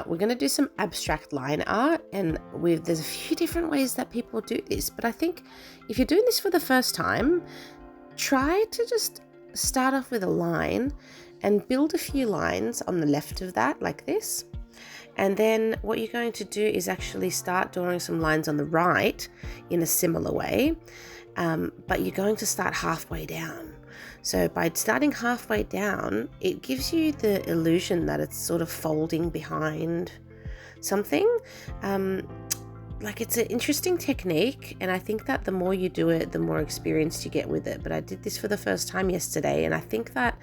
We're going to do some abstract line art, and there's a few different ways that people do this, but I think if you're doing this for the first time, try to just start off with a line and build a few lines on the left of that like this. And then what you're going to do is actually start drawing some lines on the right in a similar way, but you're going to start halfway down. So by starting halfway down, it gives you the illusion that it's sort of folding behind something. Like, it's an interesting technique, and I think that the more you do it, the more experienced you get with it. But I did this for the first time yesterday, and I think that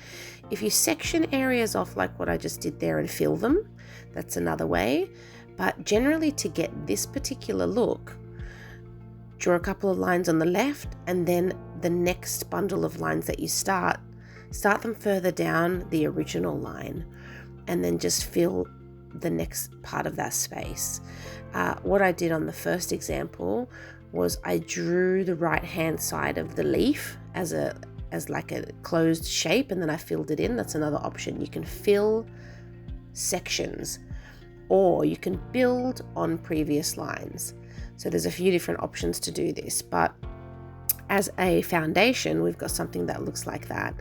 if you section areas off like what I just did there and fill them, that's another way. But generally, to get this particular look, draw a couple of lines on the left, and then the next bundle of lines that you start them further down the original line, and then just fill the next part of that space. What I did on the first example was I drew the right hand side of the leaf as like a closed shape, and then I filled it in. That's another option. You can fill sections, or you can build on previous lines. So there's a few different options to do this, but as a foundation, we've got something that looks like that.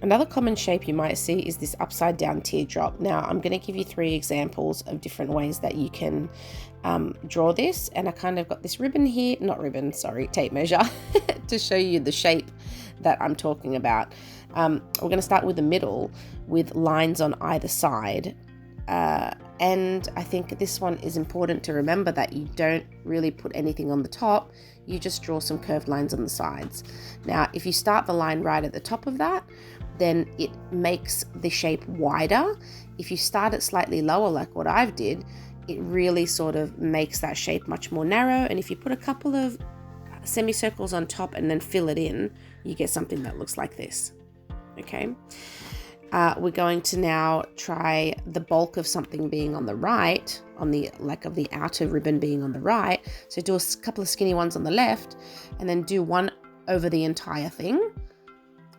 Another common shape you might see is this upside down teardrop. Now, I'm going to give you 3 examples of different ways that you can draw this. And I kind of got this ribbon here, tape measure, to show you the shape that I'm talking about. We're going to start with the middle with lines on either side. And I think this one is important to remember, that you don't really put anything on the top. You just draw some curved lines on the sides. Now, if you start the line right at the top of that, then it makes the shape wider. If you start it slightly lower, like what I've did, it really sort of makes that shape much more narrow. And if you put a couple of semicircles on top and then fill it in, you get something that looks like this. Okay. We're going to now try the bulk of something being on the right, of the outer ribbon being on the right. So do a couple of skinny ones on the left, and then do one over the entire thing.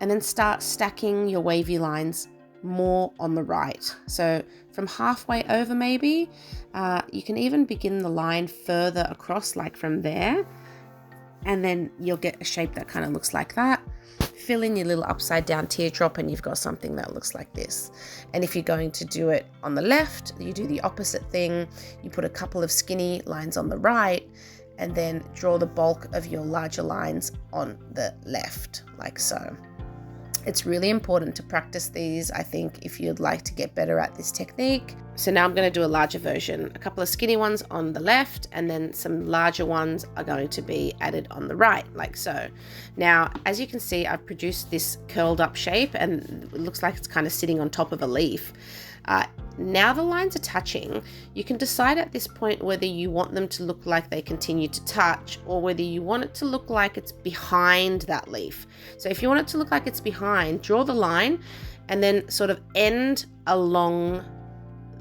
And then start stacking your wavy lines more on the right. So from halfway over, maybe, you can even begin the line further across, like from there. And then you'll get a shape that kind of looks like that. Fill in your little upside down teardrop, and you've got something that looks like this. And if you're going to do it on the left, you do the opposite thing. You put a couple of skinny lines on the right, and then draw the bulk of your larger lines on the left, like so. It's really important to practice these, I think, if you'd like to get better at this technique. So now I'm going to do a larger version. A couple of skinny ones on the left, and then some larger ones are going to be added on the right, like so. Now, as you can see, I've produced this curled up shape, and it looks like it's kind of sitting on top of a leaf. Now the lines are touching. You can decide at this point whether you want them to look like they continue to touch, or whether you want it to look like it's behind that leaf. So if you want it to look like it's behind, draw the line and then sort of end along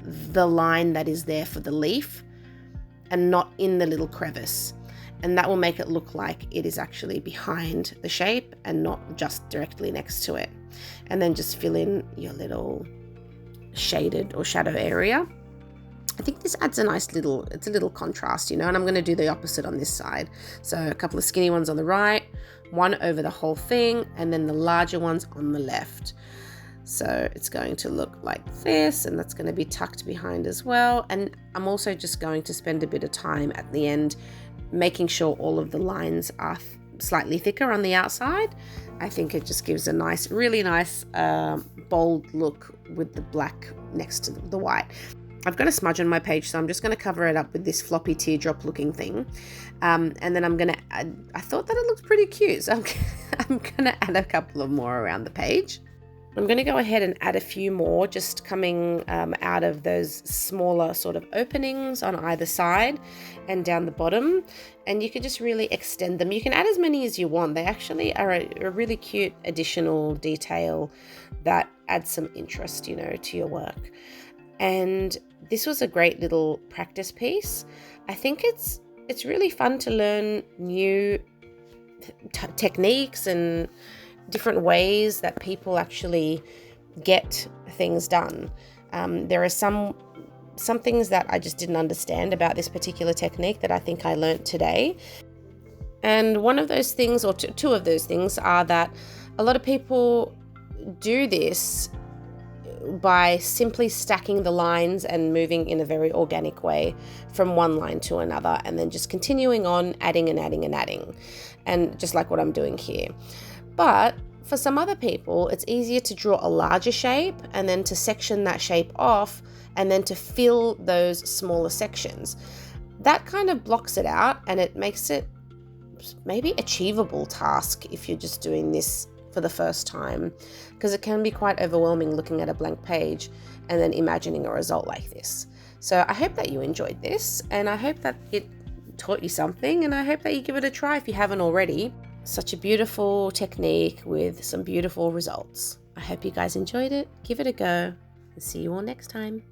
the line that is there for the leaf, and not in the little crevice. And that will make it look like it is actually behind the shape and not just directly next to it. And then just fill in your little shaded or shadow area. I think this adds a little contrast, and I'm going to do the opposite on this side. So a couple of skinny ones on the right, one over the whole thing, and then the larger ones on the left. So it's going to look like this, and that's going to be tucked behind as well. And I'm also just going to spend a bit of time at the end making sure all of the lines are slightly thicker on the outside. I think it just gives a really nice bold look with the black next to the white. I've got a smudge on my page, so I'm just going to cover it up with this floppy teardrop looking thing. And then I'm going to add, I thought that it looked pretty cute, so I'm going to add a couple of more around the page. I'm going to go ahead and add a few more, just coming out of those smaller sort of openings on either side and down the bottom. And you can just really extend them. You can add as many as you want. They actually are a really cute additional detail that adds some interest, to your work. And this was a great little practice piece. I think it's really fun to learn new techniques and different ways that people actually get things done. There are some some things that I just didn't understand about this particular technique that I think I learned today. And one of those things, or two of those things, are that a lot of people do this by simply stacking the lines and moving in a very organic way from one line to another, and then just continuing on adding and adding and adding, and just like what I'm doing here. But for some other people, it's easier to draw a larger shape and then to section that shape off and then to fill those smaller sections. That kind of blocks it out, and it makes it maybe achievable task if you're just doing this for the first time, because it can be quite overwhelming looking at a blank page and then imagining a result like this. So I hope that you enjoyed this, and I hope that it taught you something, and I hope that you give it a try if you haven't already. Such a beautiful technique with some beautiful results. I hope you guys enjoyed it. Give it a go, and see you all next time.